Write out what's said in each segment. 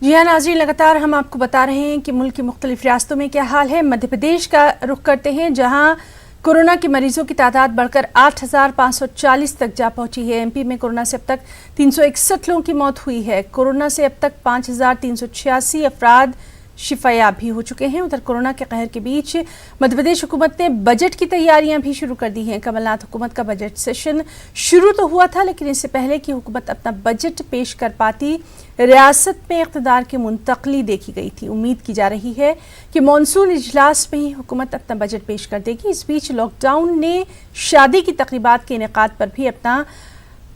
जी हाँ नाज़रीन, लगातार हम आपको बता रहे हैं कि मुल्क की मुख्तलिफ रियासतों में क्या हाल है। मध्य प्रदेश का रुख करते हैं, जहाँ कोरोना के मरीजों की तादाद बढ़कर 8,540 तक जा पहुंची है। एमपी में कोरोना से अब तक 361 लोगों की मौत हुई है। कोरोना से अब तक 5,386 अफराद शिफायाब भी हो चुके हैं। उधर कोरोना के कहर के बीच मध्य प्रदेश हुकूमत ने बजट की तैयारियां भी शुरू कर दी हैं। कमलनाथ हुकूमत का बजट सेशन शुरू तो हुआ था, लेकिन इससे पहले कि हुकूमत अपना बजट पेश कर पाती, रियासत में इक़्तिदार की मुंतकली देखी गई थी। उम्मीद की जा रही है कि मॉनसून इजलास में ही हुकूमत अपना बजट पेश कर देगी। इस बीच लॉकडाउन ने शादी की तकरीबात के इनेकाद पर भी अपना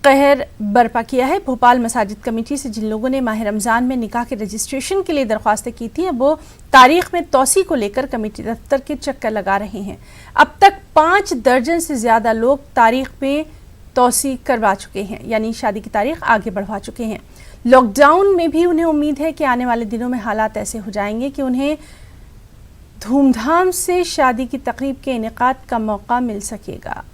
कहर बर्पा किया है। भोपाल मसाजिद कमेटी से जिन लोगों ने माह रमज़ान में निकाह के रजिस्ट्रेशन के लिए दरख्वास्तें की थी, अब वो तारीख में तोसी को लेकर कमेटी दफ्तर के चक्कर लगा रहे हैं। अब तक 5 दर्जन से ज़्यादा लोग तारीख में तोसी करवा चुके हैं, यानी शादी की तारीख आगे बढ़वा चुके हैं। लॉकडाउन में भी उन्हें उम्मीद है कि आने वाले दिनों में हालात ऐसे हो जाएंगे कि उन्हें धूमधाम से शादी की तकरीब के इनेकाद का मौका मिल सकेगा।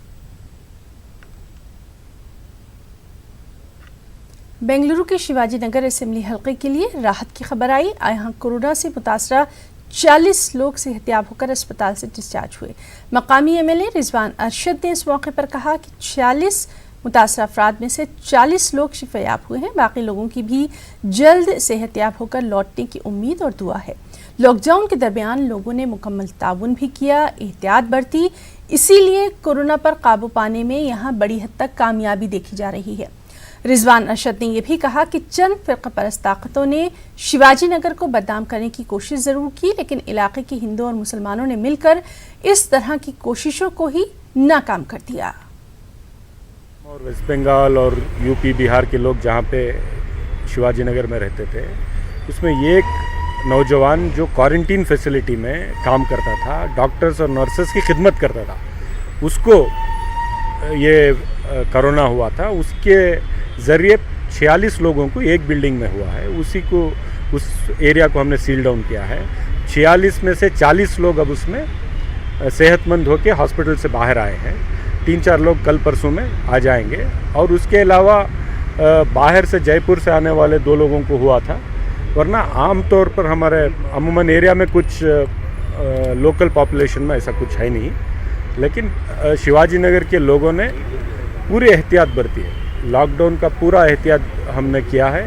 बेंगलुरु के शिवाजी नगर असेंबली हल्के के लिए राहत की खबर आई। यहाँ कोरोना से मुतासरा 40 लोग सेहतियाब होकर अस्पताल से डिस्चार्ज हुए। मकामी एमएलए रिजवान अरशद ने इस मौके पर कहा कि 40 मुतासरा अफराद में से 40 लोग शिफायाब हुए हैं। बाकी लोगों की भी जल्द सेहतियाब होकर लौटने की उम्मीद और दुआ है। लॉकडाउन के दरमियान लोगों ने मुकम्मल ताउन भी किया, एहतियात बरती, इसीलिए कोरोना पर काबू पाने में यहाँ बड़ी हद तक कामयाबी देखी जा रही है। रिजवान अरशद ने यह भी कहा कि चंद फ़िरक़ा परस्त ताकतों ने शिवाजी नगर को बदनाम करने की कोशिश ज़रूर की, लेकिन इलाके के हिंदू और मुसलमानों ने मिलकर इस तरह की कोशिशों को ही नाकाम कर दिया। और वेस्ट बंगाल और यूपी बिहार के लोग जहाँ पे शिवाजी नगर में रहते थे, उसमें ये एक नौजवान जो क्वारंटीन फैसिलिटी में काम करता था, डॉक्टर्स और नर्सेस की खिदमत करता था, उसको ये कोरोना हुआ था। उसके ज़रिए 46 लोगों को एक बिल्डिंग में हुआ है। उस एरिया को हमने सील डाउन किया है। 46 में से 40 लोग अब उसमें सेहतमंद होकर हॉस्पिटल से बाहर आए हैं। 3-4 लोग कल परसों में आ जाएंगे। और उसके अलावा बाहर से जयपुर से आने वाले 2 लोगों को हुआ था, वरना आम तौर पर हमारे अमूमन एरिया में कुछ लोकल पॉपुलेशन में ऐसा कुछ है नहीं। लेकिन शिवाजी नगर के लोगों ने पूरी एहतियात बरती है। लॉकडाउन का पूरा एहतियात हमने किया है।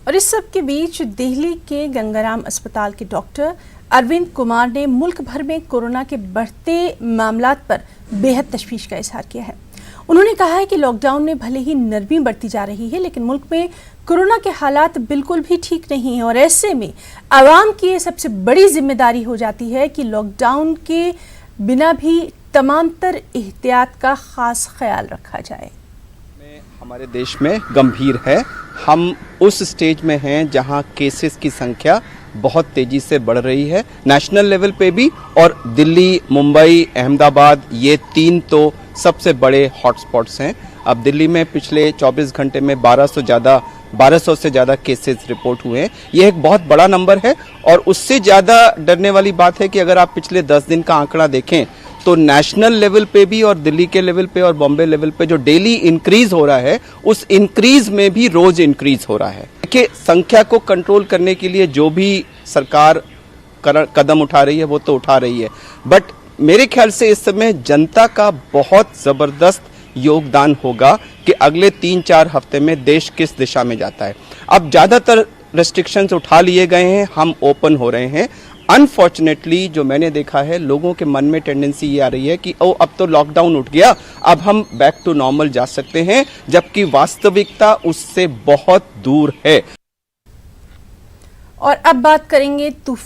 और इस सब के बीच दिल्ली के गंगाराम अस्पताल के डॉक्टर अरविंद कुमार ने मुल्क भर में कोरोना के बढ़ते मामलात पर बेहद तशवीश का इजहार किया है। उन्होंने कहा है कि लॉकडाउन में भले ही नरमी बढ़ती जा रही है, लेकिन मुल्क में कोरोना के हालात बिल्कुल भी ठीक नहीं हैं और ऐसे में आवाम की ये सबसे बड़ी जिम्मेदारी हो जाती है कि लॉकडाउन के बिना भी तमाम तर एहतियात का खास ख्याल रखा जाए। हमारे देश में गंभीर है। हम उस स्टेज में हैं जहां केसेस की संख्या बहुत तेजी से बढ़ रही है, नेशनल लेवल पे भी। और दिल्ली, मुंबई, अहमदाबाद, ये 3 तो सबसे बड़े हॉटस्पॉट्स हैं। अब दिल्ली में पिछले 24 घंटे में 1200 से ज़्यादा केसेस रिपोर्ट हुए हैं। ये एक बहुत बड़ा नंबर है। और उससे ज़्यादा डरने वाली बात है कि अगर आप पिछले 10 दिन का आंकड़ा देखें तो नेशनल लेवल पे भी और दिल्ली के लेवल पे और बॉम्बे लेवल पे जो डेली इंक्रीज हो रहा है, उस इंक्रीज में भी रोज इंक्रीज हो रहा है। देखिए, संख्या को कंट्रोल करने के लिए जो भी सरकार कदम उठा रही है वो तो उठा रही है, बट मेरे ख्याल से इस समय जनता का बहुत जबरदस्त योगदान होगा कि अगले 3-4 हफ्ते में देश किस दिशा में जाता है। अब ज्यादातर रेस्ट्रिक्शंस उठा लिए गए हैं, हम ओपन हो रहे हैं। अनफॉर्चुनेटली जो मैंने देखा है, लोगों के मन में टेंडेंसी ये आ रही है कि अब तो लॉकडाउन उठ गया, अब हम बैक टू नॉर्मल जा सकते हैं, जबकि वास्तविकता उससे बहुत दूर है। और अब बात करेंगे तूफान